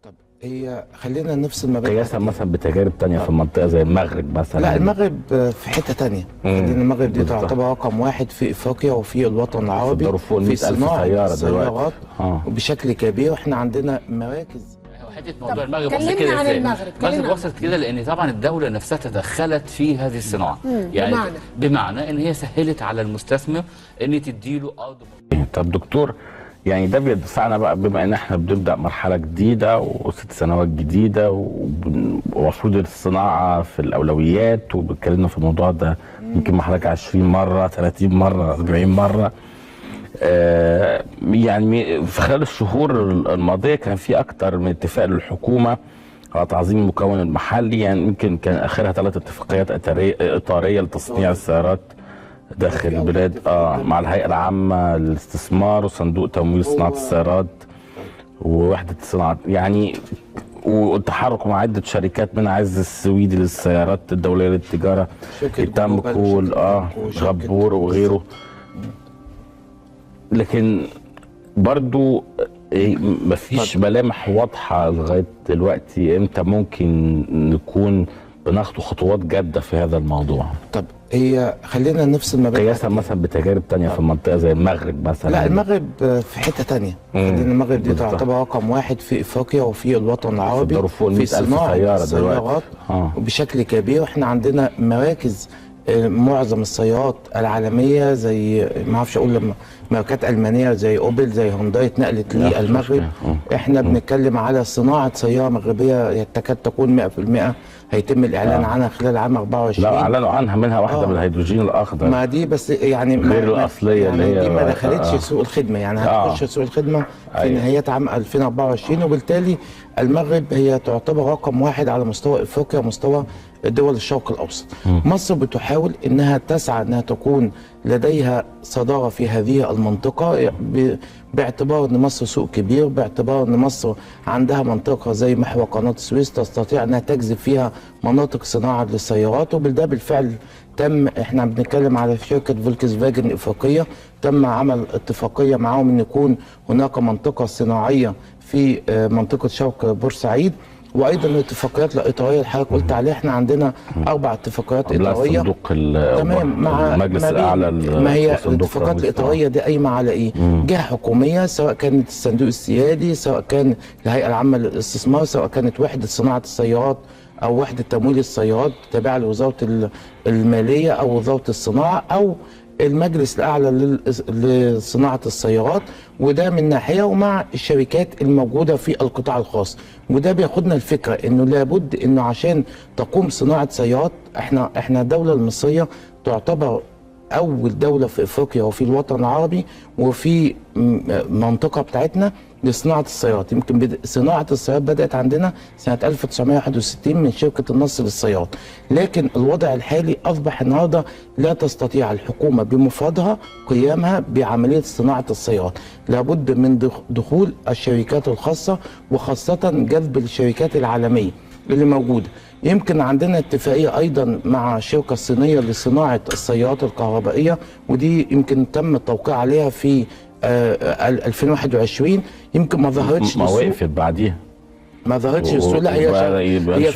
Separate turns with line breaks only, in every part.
طب هي خلينا نفصل ما بين
قياسا مثلا بتجارب تانية في المنطقة زي المغرب مثلا.
لا، المغرب في حتة تانية، لأن المغرب دي
بالظبط.
تعتبر رقم واحد في افريقيا وفي الوطن العربي
بيصدروا فوق ال 100,000 سيارة
السيارات
دلوقتي
بشكل كبير، واحنا عندنا مراكز.
حته موضوع المغرب وصل
كلمنا
كده
عن
ازاي؟
المغرب.
المغرب وصلت كده لان طبعا الدوله نفسها تدخلت في هذه الصناعه، يعني بمعنى ان هي سهلت على المستثمر ان تديله ارض.
طب دكتور، يعني ده بيدفعنا بقى بما ان احنا بنبدا مرحله جديده وست سنوات جديده ومفروض الصناعه في الاولويات، وبنتكلمنا في الموضوع ده يمكن مع حضرتك 20 مره 30 مره 40 مره. يعني في خلال الشهور الماضيه كان في اكتر من اتفاق للحكومه على تعظيم المكون المحلي، يعني يمكن كان اخرها 3 اتفاقيات اطاريه لتصنيع السيارات داخل البلاد مع الهيئة العامة للاستثمار وصندوق تمويل صناعة السيارات ووحدة الصناعة، يعني والتحرك مع عدة شركات منها عز السويدي للسيارات الدولية للتجارة، تامكول غبور وغيره. لكن برضو مفيش ملامح واضحة لغاية دلوقتي امتى ممكن نكون بناخد خطوات جادة في هذا الموضوع.
طب هي خلينا نفصل ما بين
قياسا مثلا بتجارب تانية في المنطقة زي المغرب مثلا.
لا، المغرب في حتة تانية، لأن المغرب دي تعتبر رقم واحد في افريقيا وفي الوطن العربي
بيصدروا فوق ال 100,000 سيارة دلوقتي
بشكل كبير، واحنا عندنا مراكز معظم السيارات العالمية زي ما اعرفش اقول ماركات المانيه زي اوبل زي هونداي اتنقلت للمغرب. احنا بنتكلم على صناعه سياره مغربيه تكاد تكون 100% هيتم الاعلان عنها خلال عام 24.
لا، اعلنوا عنها منها واحده بالهيدروجين الاخضر.
ما دي بس يعني
غير الاصليه
يعني
اللي هي
دي ما دخلتش سوق الخدمه، يعني هتخش سوق الخدمه في نهايه عام 2024، وبالتالي المغرب هي تعتبر رقم واحد على مستوى افريقيا ومستوى دول الشرق الاوسط. مصر بتحاول انها تسعى انها تكون لديها صداره في هذه المنطقه، باعتبار ان مصر سوق كبير، باعتبار ان مصر عندها منطقه زي محور قناه السويس تستطيع انها تجذب فيها مناطق صناعه للسيارات، وبالده بالفعل تم. احنا بنتكلم على شركه فولكس فاجن افريقيه، تم عمل اتفاقيه معاهم ان يكون هناك منطقه صناعيه في منطقه شرق بورسعيد، وايضا الاتفاقيات الاطاريه اللي حضرتك قلت عليها. احنا عندنا 4 اتفاقيات اطاريه
صندوق
تمام مع
المجلس الاعلى.
ما هي الاتفاقات الاطاريه دي قايمه على ايه؟ جهه حكوميه، سواء كانت الصندوق السيادي، سواء كان الهيئه العامه للاستثمار، سواء كانت وحده صناعه السيارات او وحده تمويل السيارات تابعه لوزاره الماليه او وزاره الصناعه، او المجلس الاعلى لصناعه السيارات، وده من ناحيه، ومع الشركات الموجوده في القطاع الخاص. وده بياخدنا الفكره انه لابد انه عشان تقوم صناعه سيارات، احنا الدوله المصريه تعتبر اول دوله في افريقيا وفي الوطن العربي وفي منطقه بتاعتنا لصناعه السيارات. يمكن صناعه السيارات بدات عندنا سنه 1961 من شركه النصر للسيارات، لكن الوضع الحالي اصبح النهارده لا تستطيع الحكومه بمفردها قيامها بعمليه صناعه السيارات، لابد من دخول الشركات الخاصه، وخاصه جذب الشركات العالميه اللي موجوده. يمكن عندنا اتفاقيه ايضا مع شركه صينيه لصناعه السيارات الكهربائيه، ودي يمكن تم التوقيع عليها في 2021. يمكن ما ظهرتش
ما وقفت بعديها،
ما ظهرتش السوق. لا، هي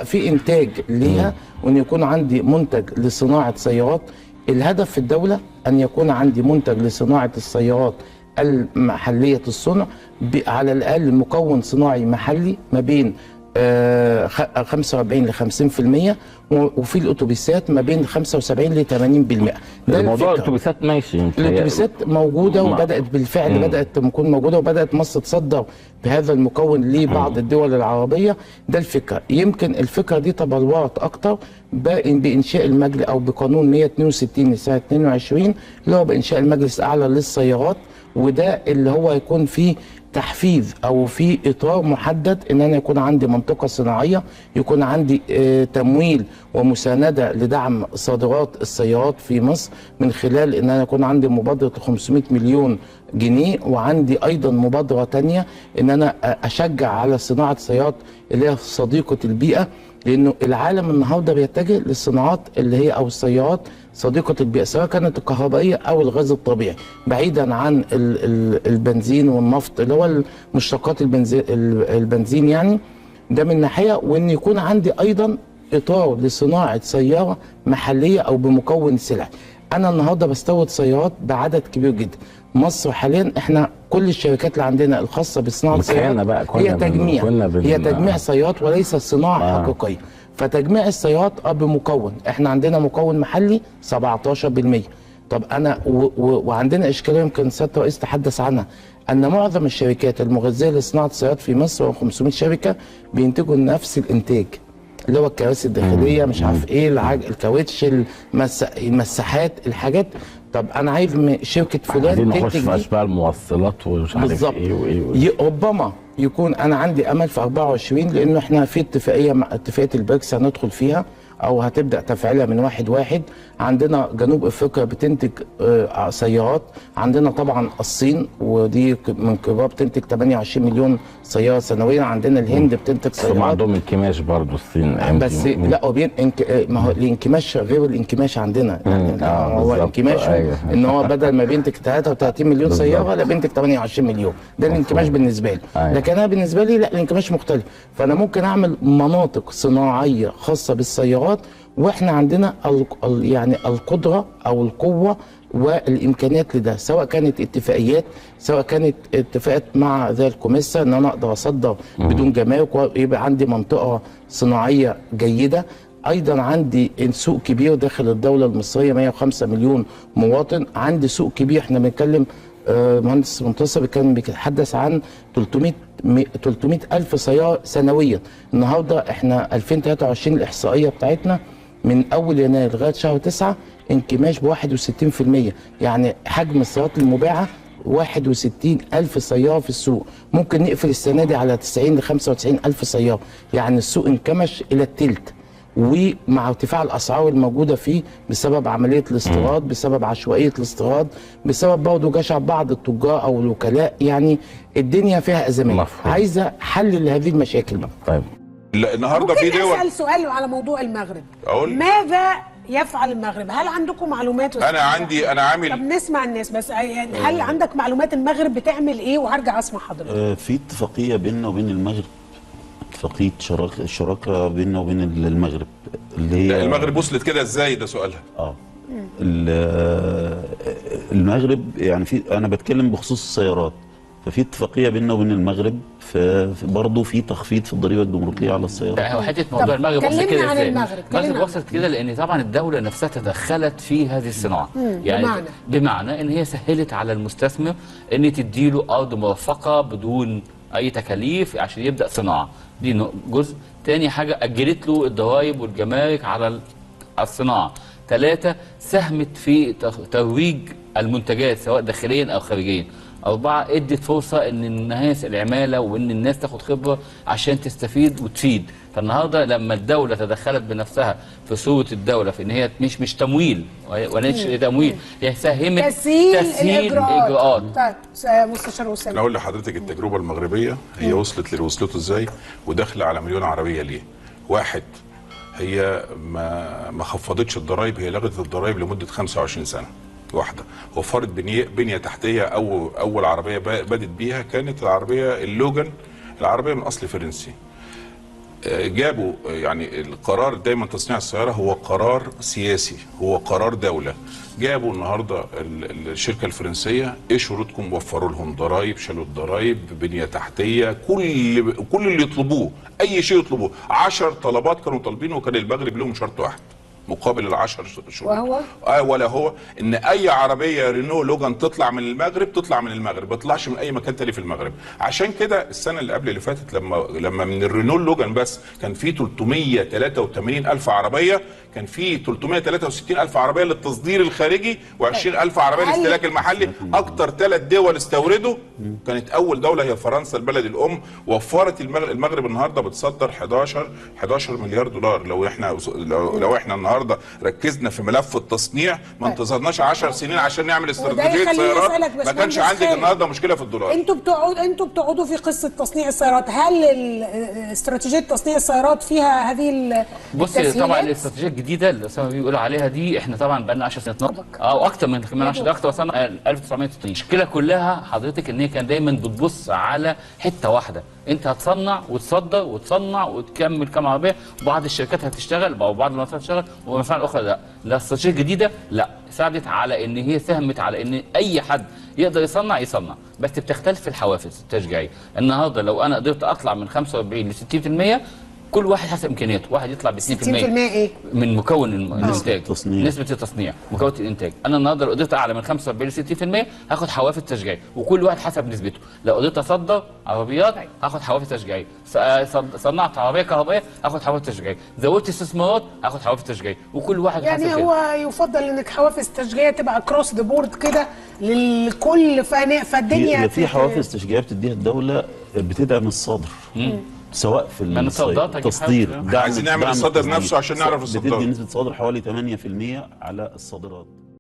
في انتاج ليها، وان يكون عندي منتج لصناعه سيارات. الهدف في الدوله ان يكون عندي منتج لصناعه السيارات المحليه الصنع على الاقل مكون صناعي محلي ما بين 45 ل 50%، وفي الاتوبيسات ما بين 75 ل 80%.
ده موضوع الاتوبيسات ماشي.
الاتوبيسات موجوده وبدات بالفعل بدات تكون موجوده، وبدات مصر تصدر بهذا المكون لبعض الدول العربيه. ده الفكره. يمكن الفكره دي تبلورت اكتر بانشاء المجلس او بقانون 162 لسنه 22 اللي هو بانشاء المجلس الاعلى للسيارات، وده اللي هو يكون فيه تحفيز او في اطار محدد ان انا يكون عندي منطقه صناعيه، يكون عندي تمويل ومسانده لدعم صادرات السيارات في مصر من خلال ان انا يكون عندي مبادره 500 مليون جنيه، وعندي ايضا مبادره ثانيه ان انا اشجع على صناعه سيارات اللي هي صديقه البيئه. لانه العالم النهارده بيتجه للصناعات اللي هي او السيارات صديقه البيئه، سواء كانت الكهربائيه او الغاز الطبيعي، بعيدا عن البنزين والنفط اللي هو مشتقات البنزين يعني. ده من ناحيه، وان يكون عندي ايضا اطار لصناعه سياره محليه او بمكون سلع. انا النهارده بستورد سيارات بعدد كبير جدا. مصر حاليا احنا كل الشركات اللي عندنا الخاصه بصناعه السيارات هي تجميع سيارات وليس صناعه حقيقيه. فتجميع السيارات بمكون، احنا عندنا مكون محلي 17%. طب انا وعندنا اشكاليه يمكن سياده الرئيس تحدث عنها، ان معظم الشركات المغذيه لصناعه السيارات في مصر و500 شركه بينتجوا نفس الانتاج، اللي هو الكراسي الداخليه مش عارف ايه، الكاوتش، المساحات، الحاجات. طب انا عايز شركه فلان
نخش في اشباه الموصلات ومش عارف ايه وايه
ربما يكون انا عندي امل في 24، لانه احنا في اتفاقيه مع اتفاقيه البريكس هندخل فيها او هتبدا تفعيلها من 1/1. عندنا جنوب افريقيا بتنتج سيارات، عندنا طبعا الصين ودي من كبار بتنتج 28 مليون سياره سنويا، عندنا الهند بتنتج سيارات.
هم عندهم انكماش برضه الصين
بس لا ما هو الانكماش غير الانكماش عندنا يعني. هو الانكماش ان هو بدل ما بينتج 33 مليون سياره لا بينتج 28 مليون، ده الانكماش بالنسبه لي. لكن انا بالنسبه لي لا، الانكماش مختلف. فانا ممكن اعمل مناطق صناعيه خاصه بالسيارات، واحنا عندنا يعني القدره او القوه والامكانيات لده، سواء كانت اتفاقيات، سواء كانت اتفاقات مع ذا الكوميسا ان انا اقدر اصدر بدون جمارك ويبقى عندي منطقه صناعيه جيده. ايضا عندي سوق كبير داخل الدوله المصريه 105 مليون مواطن، عندي سوق كبير. احنا بنتكلم مهندس منتصر كان بيتحدث عن 300 ألف سيارة سنويا. النهارده احنا 2023 الإحصائية بتاعتنا من أول يناير لغاية شهر 9 انكماش ب 61%، يعني حجم السيارات المباعة 61 ألف سيارة في السوق. ممكن نقفل السنة دي على 90 ل 95 ألف سيارة، يعني السوق انكمش إلى الثلث. ومع ارتفاع الاسعار الموجوده فيه بسبب عمليه الاستيراد، بسبب عشوائيه الاستيراد، بسبب برضه جشع بعض التجار او الوكلاء، يعني الدنيا فيها ازمات عايزه حل لهذه المشاكل بقى.
طيب
النهارده في دول.
اسال سؤال على موضوع المغرب. ماذا يفعل المغرب؟ هل عندكم معلومات؟
انا عامل.
طب نسمع الناس بس، يعني هل عندك معلومات المغرب بتعمل ايه؟ وهرجع اسمع حضرتك.
في اتفاقيه بيننا وبين المغرب، اتفاقيه شراكه بيننا وبين المغرب اللي هي
المغرب وصلت كده ازاي؟ ده سؤالها.
المغرب يعني انا بتكلم بخصوص السيارات، ففي اتفاقيه بيننا وبين المغرب برضه في تخفيض في الضريبه الجمركيه على السيارات.
هو حته موضوع المغرب وصلت كده ازاي؟
المغرب
وصلت كده لان طبعا الدوله نفسها تدخلت في هذه الصناعه، يعني بمعنى ان هي سهلت على المستثمر ان تديله ارض مرفقه بدون اي تكاليف عشان يبدا صناعه. دي جزء. تاني حاجه اجلت له الضرائب والجمارك على الصناعه. 3 ساهمت في ترويج المنتجات سواء داخليا او خارجيا. 4 ادت فرصه ان الناس العماله وان الناس تاخد خبره عشان تستفيد وتفيد. فالنهارده لما الدوله تدخلت بنفسها في صوره الدوله في ان هي مش تمويل ولا تمويل، هي ساهمت
تسهيل الاجراءات.
طيب
مستشار وسام،
انا اقول لحضرتك التجربه المغربيه هي وصلت وصلته ازاي وداخله على مليون عربيه ليه؟ 1 هي ما خفضتش الضرايب، هي لغت الضرايب لمده 25 سنه. واحده وفرت بنيه تحتيه. اول عربيه بدت بيها كانت العربيه اللوجان، العربيه من اصل فرنسي. جابوا يعني القرار دايما تصنيع السياره هو قرار سياسي، هو قرار دوله. جابوا النهارده الشركه الفرنسيه، ايه شروطكم؟ وفروا لهم ضرائب، شالوا الضرائب، بنيه تحتيه، كل اللي يطلبوه، اي شيء يطلبوه. 10 طلبات كانوا طالبينه، وكان المغرب لهم شرط واحد مقابل ال10 شروط.
وهو
ولا هو ان اي عربيه رينو لوجان تطلع من المغرب تطلع من المغرب، ما تطلعش من اي مكان تاني في المغرب. عشان كده السنه اللي قبل اللي فاتت لما من الرينو لوجان بس كان في 383 الف عربيه، كان في 363 الف عربيه للتصدير الخارجي و20 الف عربيه للاستهلاك المحلي. اكتر 3 دول استوردوا كانت اول دوله هي فرنسا البلد الام. وفرت المغرب النهارده بتصدر 11 مليار دولار. لو احنا النهارده النهارده ركزنا في ملف التصنيع، ما انتظرناش 10 سنين عشان نعمل استراتيجيه سيارات، ما كانش عندك النهارده مشكله في الدولار.
انتوا بتقعدوا في قصه تصنيع السيارات، هل استراتيجيه تصنيع السيارات فيها هذه
بصي طبعا الاستراتيجيه الجديده اللي اسامه بيقول عليها دي، احنا طبعا بقى لنا 10 سنين او اكتر من 10 اكتر، وصلنا 1960. المشكله كلها حضرتك ان هي كان دايما بتبص على حته واحده، انت هتصنع وتصدر وتصنع وتكمل كام عربيه، وبعض الشركات هتشتغل او بعض المصانع هتشتغل ومصانع اخرى لا. الاستراتيجيه الجديده لا، ساعدت على ان هي ساهمت على ان اي حد يقدر يصنع، بس بتختلف في الحوافز التشجيعيه. النهارده لو انا قدرت اطلع من 45 ل 60%، كل واحد حسب امكانياته، واحد يطلع ب 60%
ايه؟
من مكون الانتاج،
تصنيع.
نسبه التصنيع، مكون الانتاج. انا النهارده لو قدرت اعلى من 45 ل 60% هاخد حوافز تشجيعيه، وكل واحد حسب نسبته. لو قدرت اصدر عربيات هاخد حوافز تشجيعيه، صنعت عربيه كهربائيه هاخد حوافز تشجيعيه، زودت استثمارات هاخد حوافز تشجيعيه، وكل واحد
يعني
حسب
هو يفضل انك حوافز تشجيعيه تبقى كروس ذا بورد كده للكل، فالدنيا
في حوافز تشجيعيه بتديها الدوله بتدعم الصادر، سواء في التصدير،
عايزين نعمل الصادر نفسه عشان نعرف الصادرات،
بتدي نسبه صادر حوالي 8% على الصادرات.